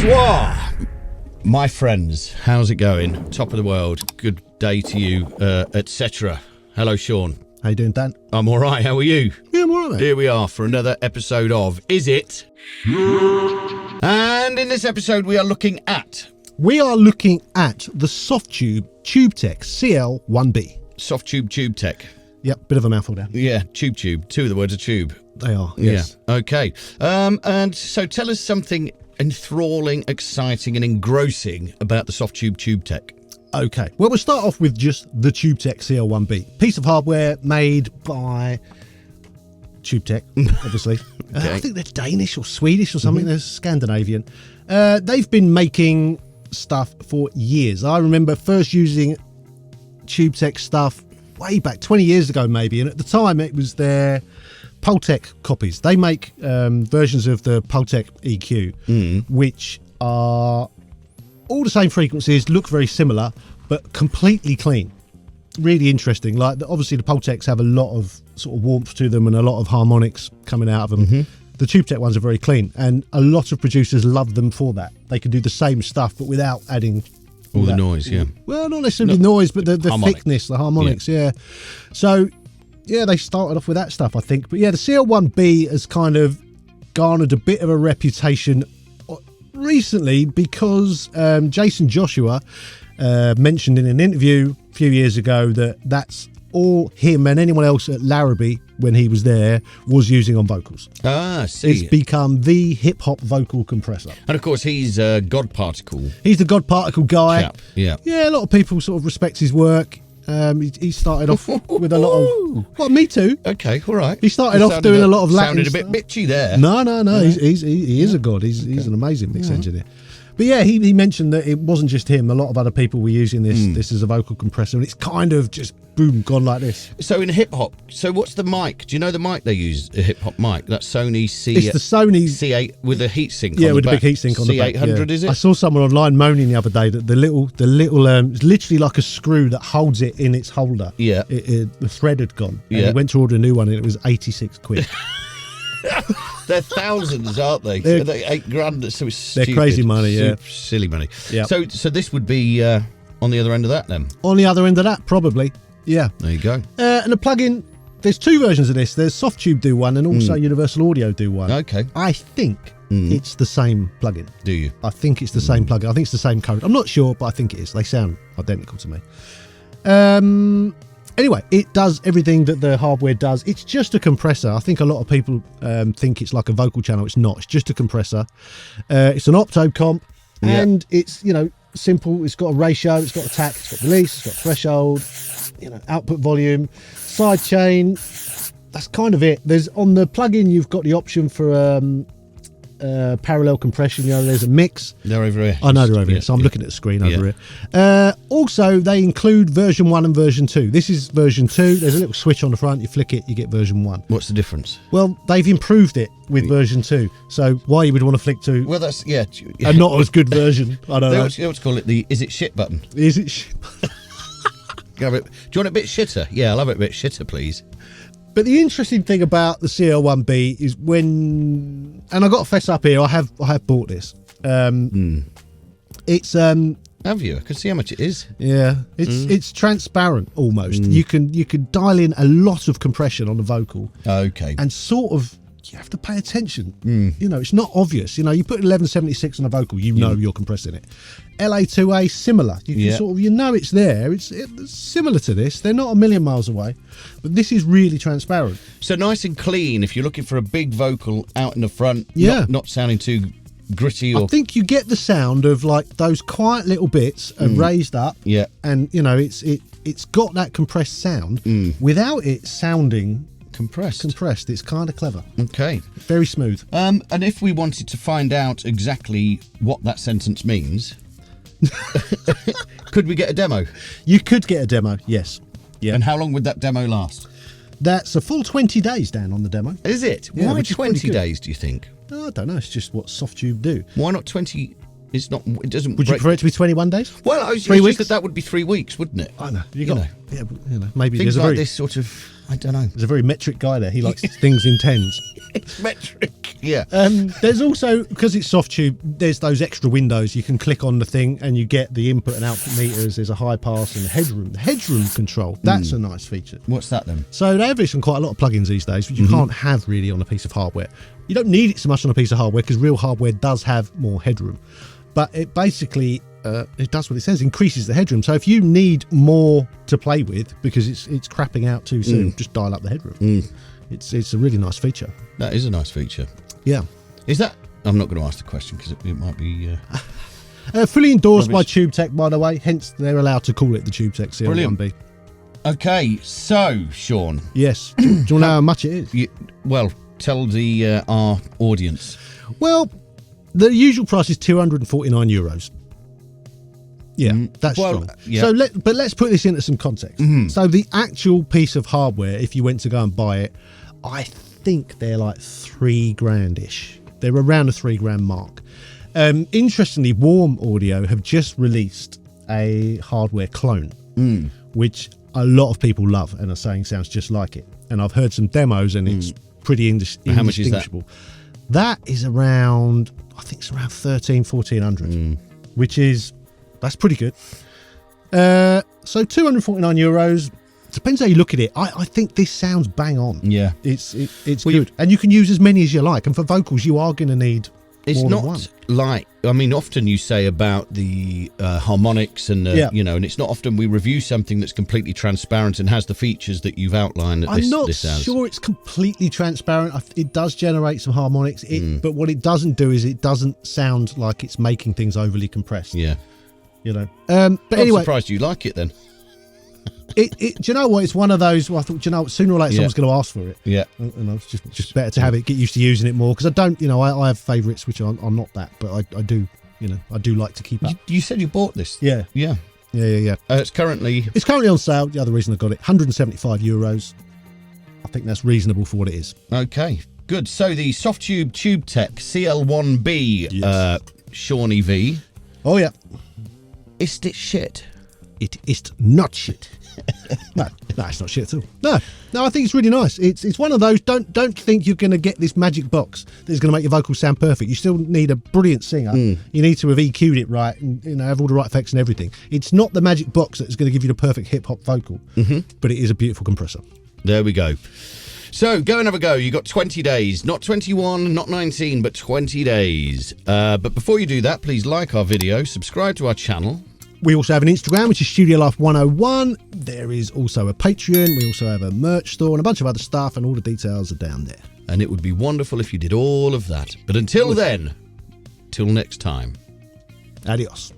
Bonsoir, my friends. How's it going? Top of the world. Good day to you, etc. Hello, Sean. How you doing, Dan? I'm all right. How are you? Yeah, I'm all right, mate. Here we are for another episode of Is It? And in this episode, we are looking at We are looking at the Soft-Tube TubeTech CL1B. soft tube tech. Yep, bit of a mouthful there. Yeah, tube. Two of the words are tube. They are, yes. Yeah. Okay. And so tell us something enthralling, exciting, and engrossing about the soft tube tech. Okay, well, we'll start off with just the TubeTech CL1B. Piece of hardware made by TubeTech, obviously. Okay. I think they're Danish or Swedish or something. They're Scandinavian. They've been making stuff for years. I remember first using TubeTech stuff way back 20 years ago maybe, and at the time it was their Pultec copies. They make versions of the Pultec EQ which are all the same frequencies, look very similar, but completely clean. Really interesting. Like, obviously the Pultecs have a lot of sort of warmth to them and a lot of harmonics coming out of them. The TubeTech ones are very clean, and a lot of producers love them for that. They can do the same stuff but without adding all the noise, yeah. Well, not necessarily noise, but the thickness, the harmonics, yeah. So, yeah, they started off with that stuff, I think. But yeah, the CL1B has kind of garnered a bit of a reputation recently because Jaycen Joshua mentioned in an interview a few years ago that that's all him and anyone else at Larrabee when he was there was using on vocals. Ah, I see. It's become the hip-hop vocal compressor. And of course, he's God Particle. He's the God Particle guy. Chap, yeah. Yeah, a lot of people sort of respect his work. He started off with a lot of... Well, me too. Okay, all right. He started off doing a lot of Latin Sounded a bit bitchy there. No. He is a god. He's an amazing mix engineer. But yeah, he mentioned that it wasn't just him. A lot of other people were using this as a vocal compressor, and it's kind of just boom, gone like this. So in hip hop, so what's the mic? Do you know the mic they use? A hip hop mic? That Sony C. It's the Sony C8 with a heatsink. Yeah, on with the a back. big heatsink on the back. C800 yeah. is it? I saw someone online moaning the other day that the little it's literally like a screw that holds it in its holder. Yeah. The thread had gone. And Yeah. he went to order a new one, and it was 86 quid. They're thousands, aren't they? They're $8,000. So it's stupid. They're crazy money, yeah. Silly money. Yeah. So this would be on the other end of that then. On the other end of that, probably. Yeah. There you go. And the plugin, there's two versions of this. There's Soft-Tube do one, and also Universal Audio do one. Okay. I think it's the same plugin. Do you? I think it's the same plugin. I think it's the same code. I'm not sure, but I think it is. They sound identical to me. Anyway, it does everything that the hardware does. It's just a compressor. I think a lot of people think it's like a vocal channel. It's not. It's just a compressor. It's an opto comp, and it's, simple. It's got a ratio. It's got attack. It's got release. It's got threshold. Output volume, side chain. That's kind of it. There's on the plugin, you've got the option for parallel compression. There's a mix. They're over here. I know they're over here, so I'm looking at the screen over here. Also, they include version 1 and version 2. This is version 2. There's a little switch on the front. You flick it, you get version 1. What's the difference? Well, they've improved it with version 2. So why you would want to flick to Well, that's a not as good version? I don't know. They always call it the "Is it shit" button. Is it? Do you want it a bit shitter? Yeah, I'll have it a bit shitter, please. But the interesting thing about the CL1B is when, and I got to fess up here, I have bought this. It's Have you? I can see how much it is. yeah, it's transparent almost. You can dial in a lot of compression on the vocal. Okay. And sort of, you have to pay attention. It's not obvious. You put 1176 on a vocal, you're compressing it. LA2A, similar. You can sort of, it's there. It's similar to this. They're not a million miles away, but this is really transparent. So nice and clean if you're looking for a big vocal out in the front. Yeah. Not sounding too gritty or... I think you get the sound of like those quiet little bits are raised up. Yeah. And, it's got that compressed sound without it sounding... Compressed. It's kind of clever. Okay. Very smooth. And if we wanted to find out exactly what that sentence means, could we get a demo? You could get a demo, yes. Yeah. And how long would that demo last? That's a full 20 days down on the demo. Is it? Yeah, Why which is pretty 20 good. days, do you think? Oh, I don't know. It's just what Soft-Tube do. Why not 20? It's not. It doesn't. Would you prefer it to be 21 days? Well, I was 3 weeks? that would be 3 weeks, wouldn't it? I know. You know. Yeah, maybe Things there's a like very this sort of. I don't know. there's a very metric guy there. He likes things in tens. It's metric. Yeah. There's also, because it's soft tube, there's those extra windows. You can click on the thing and you get the input and output meters. There's a high pass and a headroom. The headroom control, that's a nice feature. What's that then? So they have this on quite a lot of plugins these days, which you can't have really on a piece of hardware. You don't need it so much on a piece of hardware because real hardware does have more headroom. But it basically, it does what it says, increases the headroom. So if you need more to play with because it's crapping out too soon, just dial up the headroom. It's a really nice feature. That is a nice feature. Yeah. Is that... I'm not going to ask the question because it might be... fully endorsed by TubeTech, by the way. Hence, they're allowed to call it the TubeTech CL1B. Okay, so, Sean. Yes. Do you want to know how much it is? Well, tell the our audience. Well, the usual price is €249. Yeah, that's strong. Yeah. So, but let's put this into some context. So the actual piece of hardware, if you went to go and buy it, I think they're like $3,000-ish. They're around the $3,000 mark. Interestingly, Warm Audio have just released a hardware clone, which a lot of people love and are saying sounds just like it. And I've heard some demos and it's pretty indistinguishable. How much is that? That is around, I think it's around $1,300-1,400, which is, that's pretty good. So €249. Depends how you look at it. I think this sounds bang on. Yeah, it's good, and you can use as many as you like. And for vocals, you are going to need more than one. Like, I mean, often you say about the harmonics and you know, and it's not often we review something that's completely transparent and has the features that you've outlined. That I'm not this has. sure it's completely transparent. It does generate some harmonics, but what it doesn't do is it doesn't sound like it's making things overly compressed. Yeah, you know. But anyway, I'm surprised you like it then. Do you know what? It's one of those. Well, I thought, do you know, sooner or later someone's going to ask for it. Yeah, and it's just better to have it, get used to using it more. Because I don't, you know, I have favourites which are not that, but I do, you know, I do like to keep up. You said you bought this. Yeah. It's currently on sale. The other reason I got it, €175. I think that's reasonable for what it is. Okay, good. So the Softube TubeTech CL1B Shawnee V. Oh yeah. Is it shit? It is not shit. No, it's not shit at all. No, I think it's really nice. It's one of those. Don't think you're going to get this magic box that's going to make your vocals sound perfect. You still need a brilliant singer. You need to have EQ'd it right and, you know, have all the right effects and everything. It's not the magic box that's going to give you the perfect hip hop vocal, but it is a beautiful compressor. There we go. So go and have a go. You got 20 days, not 21, not 19, but 20 days. But before you do that, please like our video, subscribe to our channel. We also have an Instagram, which is Studio Life 101. There is also a Patreon. We also have a merch store and a bunch of other stuff, and all the details are down there. And it would be wonderful if you did all of that. But until then, till next time. Adios.